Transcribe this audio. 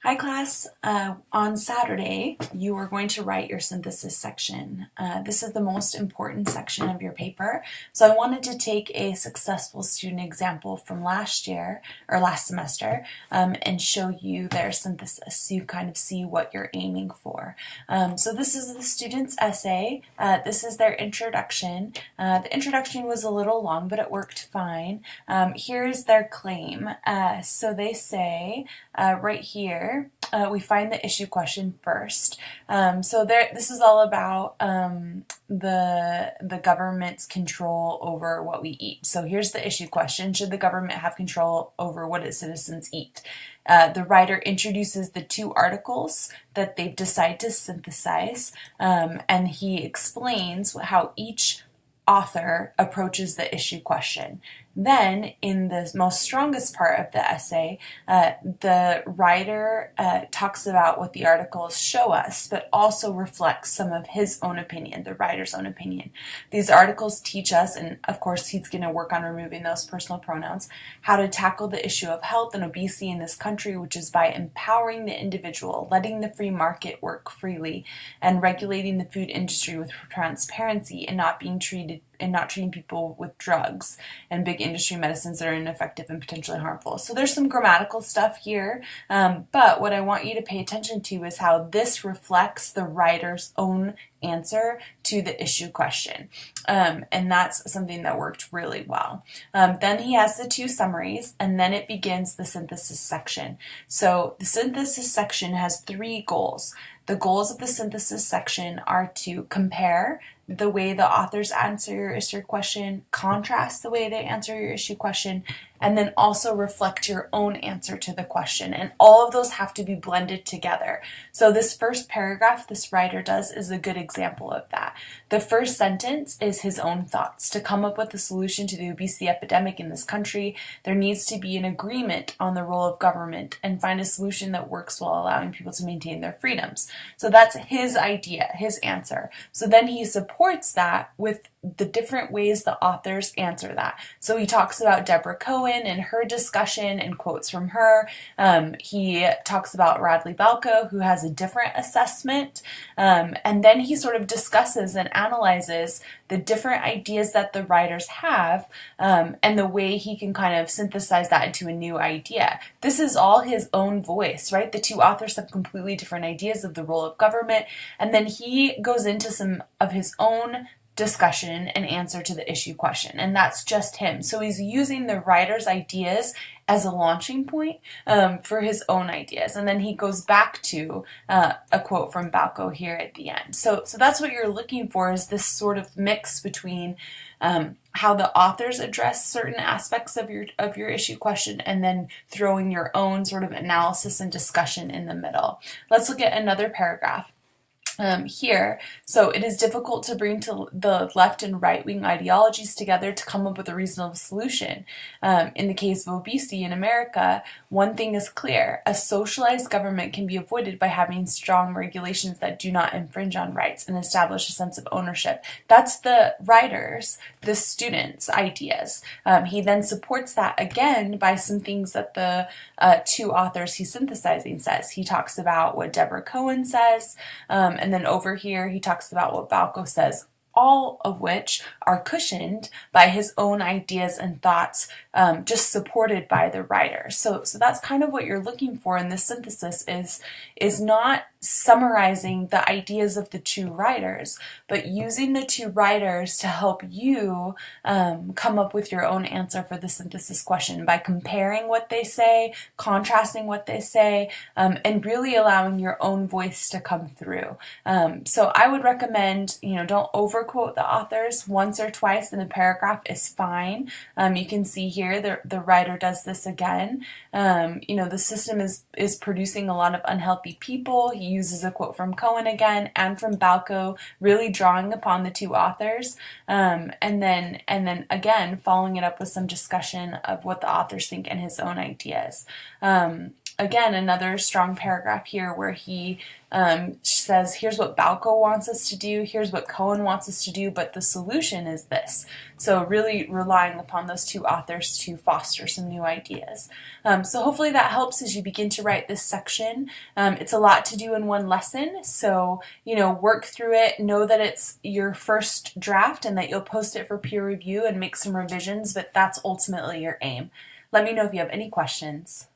Hi class, on Saturday you are going to write your synthesis section. This is the most important section of your paper, so I wanted to take a successful student example from last year, or last semester, and show you their synthesis so you kind of see what you're aiming for. So this is the student's essay. This is their introduction. The introduction was a little long, but it worked fine. Here's their claim. So they say, right here, we find the issue question first. This is all about the government's control over what we eat. So here's the issue question: should the government have control over what its citizens eat? The writer introduces the two articles that they've decided to synthesize, and he explains how each author approaches the issue question. Then, in the most strongest part of the essay, the writer talks about what the articles show us, but also reflects some of his own opinion, the writer's own opinion. These articles teach us, and of course he's going to work on removing those personal pronouns, how to tackle the issue of health and obesity in this country, which is by empowering the individual, letting the free market work freely, and regulating the food industry with transparency and not treating people with drugs and big industry medicines that are ineffective and potentially harmful. So there's some grammatical stuff here, but what I want you to pay attention to is how this reflects the writer's own answer to the issue question. And that's something that worked really well. Then he has the two summaries, and then it begins the synthesis section. So the synthesis section has three goals. The goals of the synthesis section are to compare the way the authors answer your issue question, contrast the way they answer your issue question, and then also reflect your own answer to the question. And all of those have to be blended together. So this first paragraph this writer does is a good example of that. The first sentence is his own thoughts. To come up with a solution to the obesity epidemic in this country, there needs to be an agreement on the role of government and find a solution that works while allowing people to maintain their freedoms. So that's his idea, his answer. So then he supports that with the different ways the authors answer that. So he talks about Deborah Cohen and her discussion and quotes from her. He talks about Radley Balco, who has a different assessment. And then he sort of discusses and analyzes the different ideas that the writers have, and the way he can kind of synthesize that into a new idea. This is all his own voice, right? The two authors have completely different ideas of the role of government, and then he goes into some of his own discussion and answer to the issue question, and that's just him. So he's using the writer's ideas as a launching point for his own ideas, and then he goes back to a quote from Balco here at the end. So that's what you're looking for, is this sort of mix between how the authors address certain aspects of your issue question, and then throwing your own sort of analysis and discussion in the middle. Let's look at another paragraph. Here, so it is difficult to bring to the left and right-wing ideologies together to come up with a reasonable solution. In the case of obesity in America, one thing is clear: a socialized government can be avoided by having strong regulations that do not infringe on rights and establish a sense of ownership. That's the writers, the students' ideas. He then supports that again by some things that the two authors he's synthesizing says. He talks about what Deborah Cohen says, and then over here he talks about what Balco says, all of which are cushioned by his own ideas and thoughts, just supported by the writer. So that's kind of what you're looking for in this synthesis, is not summarizing the ideas of the two writers, but using the two writers to help you come up with your own answer for the synthesis question by comparing what they say, contrasting what they say, and really allowing your own voice to come through. So I would recommend, don't overquote the authors. Once or twice in a paragraph is fine. You can see here the writer does this again. The system is producing a lot of unhealthy people. He uses a quote from Cohen again and from Balco, really drawing upon the two authors, and then again following it up with some discussion of what the authors think and his own ideas. again, another strong paragraph here where he says, here's what Balco wants us to do, here's what Cohen wants us to do, but the solution is this. So really relying upon those two authors to foster some new ideas. So hopefully that helps as you begin to write this section. It's a lot to do in one lesson, so work through it. Know that it's your first draft and that you'll post it for peer review and make some revisions, but that's ultimately your aim. Let me know if you have any questions.